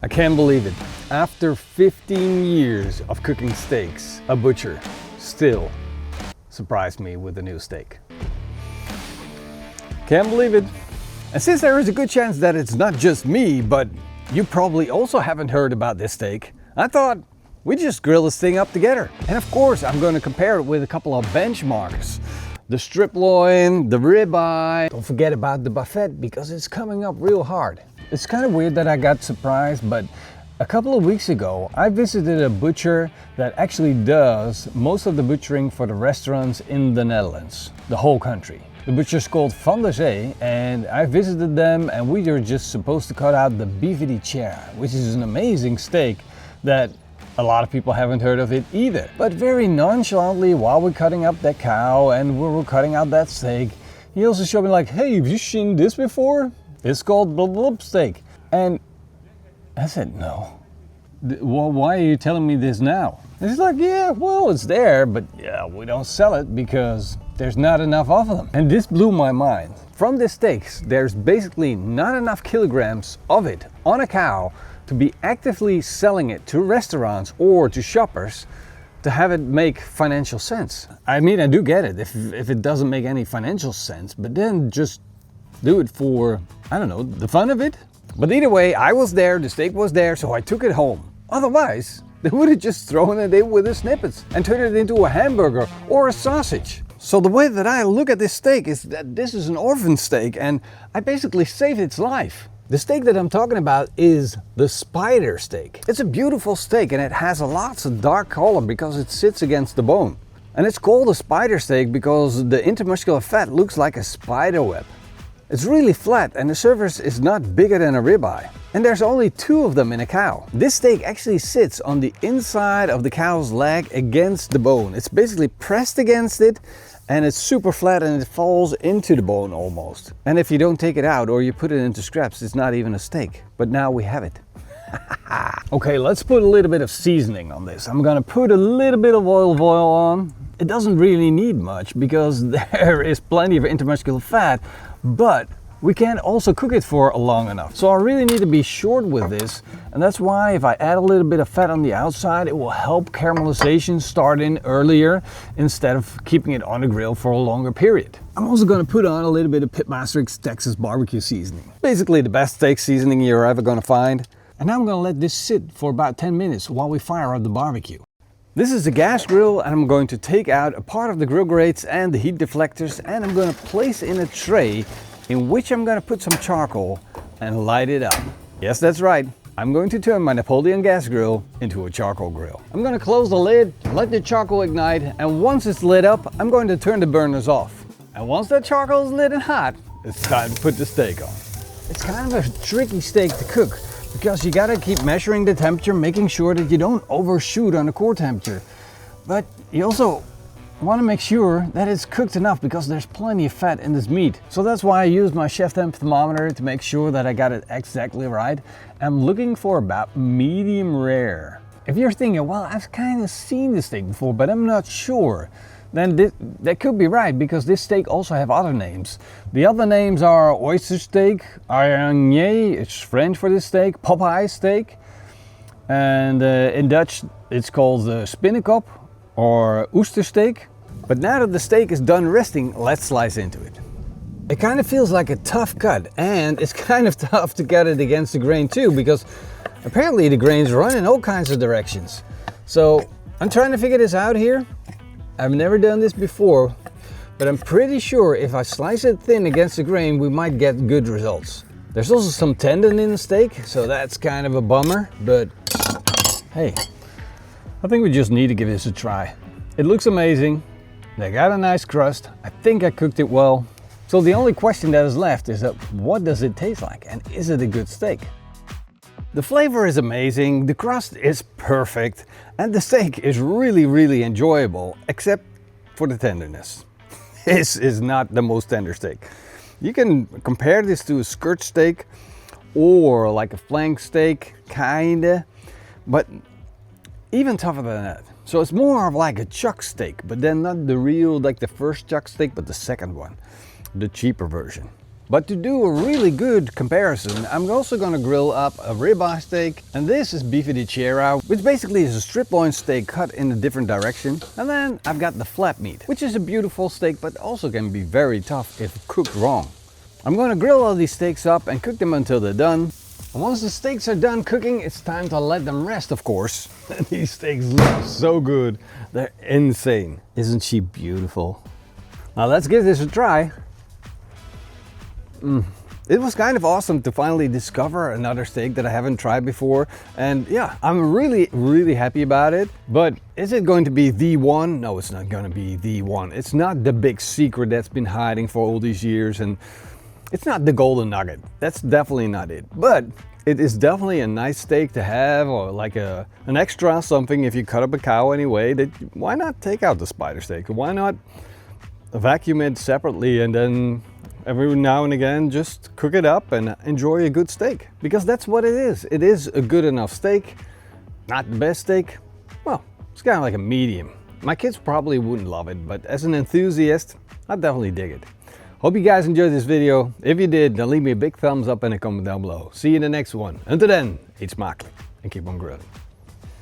I can't believe it. After 15 years of cooking steaks, a butcher still surprised me with a new steak. Can't believe it. And since there is a good chance that it's not just me, but you probably also haven't heard about this steak, I thought we'd just grill this thing up together. And of course, I'm going to compare it with a couple of benchmarks. The strip loin, the ribeye. Don't forget about the buffet because it's coming up real hard. It's kind of weird that I got surprised, but a couple of weeks ago, I visited a butcher that actually does most of the butchering for the restaurants in the Netherlands, the whole country. The butcher's called Van der Zee, and I visited them and we were just supposed to cut out the Bife de Tira, which is an amazing steak that a lot of people haven't heard of it either. But very nonchalantly, while we're cutting up that cow and we were cutting out that steak, he also showed me like, hey, have you seen this before? It's called blub blub steak. And I said, no. Well, why are you telling me this now? And he's like, yeah, well, it's there, but yeah, we don't sell it because there's not enough of them. And this blew my mind. From the steaks, there's basically not enough kilograms of it on a cow to be actively selling it to restaurants or to shoppers to have it make financial sense. I mean, I do get it if it doesn't make any financial sense, but then just do it for, I don't know, the fun of it. But either way, I was there, the steak was there, so I took it home. Otherwise, they would have just thrown it in with the snippets and turned it into a hamburger or a sausage. So the way that I look at this steak is that this is an orphan steak and I basically saved its life. The steak that I'm talking about is the spider steak. It's a beautiful steak and it has lots of dark color because it sits against the bone. And it's called a spider steak because the intermuscular fat looks like a spider web. It's really flat and the surface is not bigger than a ribeye. And there's only 2 of them in a cow. This steak actually sits on the inside of the cow's leg against the bone. It's basically pressed against it and it's super flat and it falls into the bone almost. And if you don't take it out or you put it into scraps, it's not even a steak. But now we have it. Okay, let's put a little bit of seasoning on this. I'm gonna put a little bit of olive oil on. It doesn't really need much because there is plenty of intermuscular fat, but we can't also cook it for long enough. So I really need to be short with this, and that's why if I add a little bit of fat on the outside, it will help caramelization start in earlier instead of keeping it on the grill for a longer period. I'm also gonna put on a little bit of Pitmaster Texas barbecue seasoning. Basically the best steak seasoning you're ever gonna find. And now I'm gonna let this sit for about 10 minutes while we fire up the barbecue. This is a gas grill and I'm going to take out a part of the grill grates and the heat deflectors and I'm going to place in a tray in which I'm going to put some charcoal and light it up. Yes, that's right. I'm going to turn my Napoleon gas grill into a charcoal grill. I'm going to close the lid, let the charcoal ignite, and once it's lit up, I'm going to turn the burners off. And once that charcoal is lit and hot, it's time to put the steak on. It's kind of a tricky steak to cook, because you gotta keep measuring the temperature, making sure that you don't overshoot on the core temperature. But you also want to make sure that it's cooked enough because there's plenty of fat in this meat. So that's why I use my chef temp thermometer to make sure that I got it exactly right. I'm looking for about medium rare. If you're thinking, well, I've kind of seen this steak before, but I'm not sure, then that could be right because this steak also have other names. The other names are Oyster steak, Araignée, it's French for this steak, Popeye steak, and in Dutch it's called Spinnenkop or Oyster steak. But now that the steak is done resting, let's slice into it. It kind of feels like a tough cut and it's kind of tough to cut it against the grain too because apparently the grains run in all kinds of directions. So I'm trying to figure this out here. I've never done this before, but I'm pretty sure if I slice it thin against the grain, we might get good results. There's also some tendon in the steak, so that's kind of a bummer, but hey, I think we just need to give this a try. It looks amazing. They got a nice crust. I think I cooked it well. So the only question that is left is what does it taste like and is it a good steak? The flavor is amazing, the crust is perfect, and the steak is really, really enjoyable, except for the tenderness. This is not the most tender steak. You can compare this to a skirt steak or like a flank steak, kinda, but even tougher than that. So it's more of like a chuck steak, but then not the real, like the first chuck steak, but the second one, the cheaper version. But to do a really good comparison, I'm also gonna grill up a ribeye steak, and this is Bife di Tira, which basically is a strip loin steak cut in a different direction. And then I've got the flap meat, which is a beautiful steak but also can be very tough if cooked wrong. I'm gonna grill all these steaks up and cook them until they're done. And once the steaks are done cooking, it's time to let them rest, of course. These steaks look so good. They're insane. Isn't she beautiful? Now let's give this a try. It was kind of awesome to finally discover another steak that I haven't tried before. And yeah, I'm really happy about it. But is it going to be the one? No, it's not going to be the one. It's not the big secret that's been hiding for all these years. And it's not the golden nugget. That's definitely not it. But it is definitely a nice steak to have, or like an extra something if you cut up a cow anyway. Why not take out the spider steak? Why not vacuum it separately and then every now and again just cook it up and enjoy a good steak? Because that's what it is. It is a good enough steak. Not the best steak. Well, it's kind of like a medium. My kids probably wouldn't love it, but as an enthusiast, I definitely dig it. Hope you guys enjoyed this video. If you did, then leave me a big thumbs up and a comment down below. See you in the next one. Until then, eat smakelijk and keep on grilling.